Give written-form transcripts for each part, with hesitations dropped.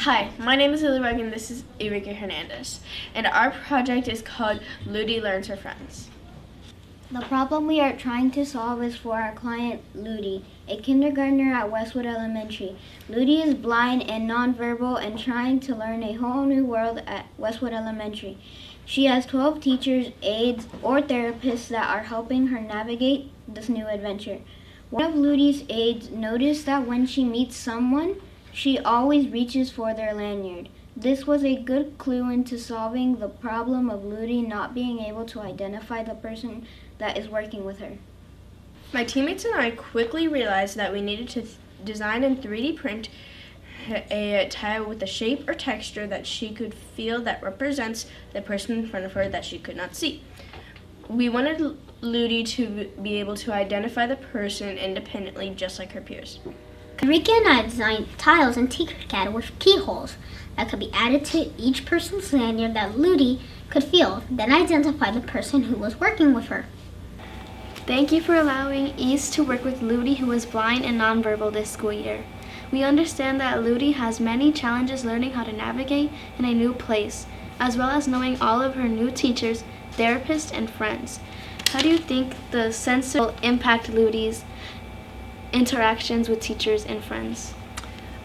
Hi, my name is Lilly and Enrique, and this is Enrique Hernandez, and our project is called Luti Learns Her Friends. The problem we are trying to solve is for our client, Luti, a kindergartner at Westwood Elementary. Luti is blind and nonverbal and trying to learn a whole new world at Westwood Elementary. She has 12 teachers, aides, or therapists that are helping her navigate this new adventure. One of Luti's aides noticed that when she meets someone, she always reaches for their lanyard. This was a good clue into solving the problem of Luti not being able to identify the person that is working with her. My teammates and I quickly realized that we needed to design and 3D print a tile with a shape or texture that she could feel that represents the person in front of her that she could not see. We wanted Luti to be able to identify the person independently, just like her peers. Enrique and I designed tiles in Tinkercad with keyholes that could be added to each person's lanyard that Luti could feel, then identify the person who was working with her. Thank you for allowing East to work with Luti, who is blind and nonverbal this school year. We understand that Luti has many challenges learning how to navigate in a new place, as well as knowing all of her new teachers, therapists, and friends. How do you think the sensor will impact Luti's interactions with teachers and friends?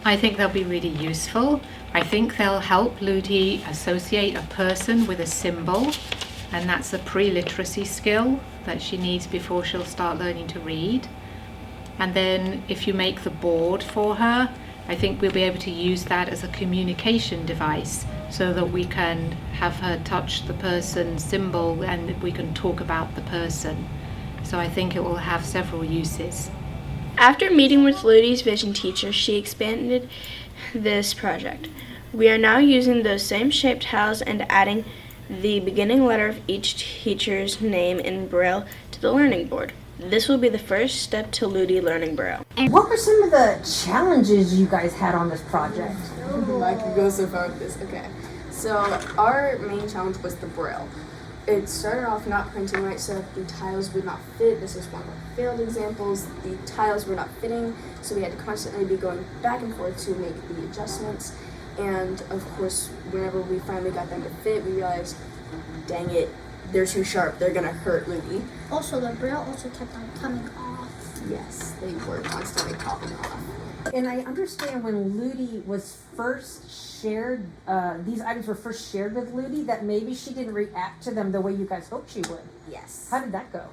I think they'll be really useful. I think they'll help Luti associate a person with a symbol, and that's a pre-literacy skill that she needs before she'll start learning to read. And then if you make the board for her, I think we'll be able to use that as a communication device so that we can have her touch the person's symbol and we can talk about the person. So I think it will have several uses. After meeting with Luti's vision teacher, she expanded this project. We are now using those same shaped tiles and adding the beginning letter of each teacher's name in Braille to the learning board. This will be the first step to Luti learning Braille. And what were some of the challenges you guys had on this project? I could go so far with this. Okay. So our main challenge was the Braille. It started off not printing right, so the tiles would not fit. This is one of our failed examples. The tiles were not fitting, so we had to constantly be going back and forth to make the adjustments. And of course, whenever we finally got them to fit, we realized, dang it, they're too sharp. They're gonna hurt Luti. Also, the Braille also kept on coming off. Yes, they were constantly popping off. And I understand when Luti was first shared, these items were first shared with Luti, that maybe she didn't react to them the way you guys hoped she would. Yes. How did that go?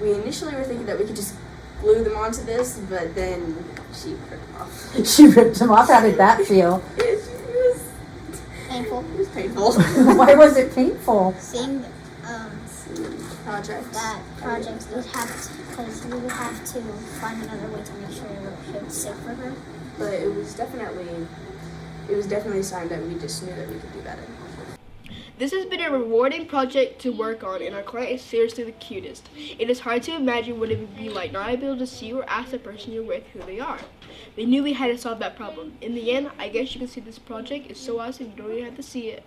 We initially were thinking that we could just glue them onto this, but then she ripped them off. She ripped them off. How did that feel? It was Painful. It was painful. Why was it painful? Seeing Project. that project, because we would have to find another way to make sure it was safe for her. But it was definitely a sign that we just knew that we could do better. This has been a rewarding project to work on, and our client is seriously the cutest. It is hard to imagine what it would be like not able to see or ask the person you're with who they are. We knew we had to solve that problem. In the end, I guess you can see this project is so awesome you don't even have to see it.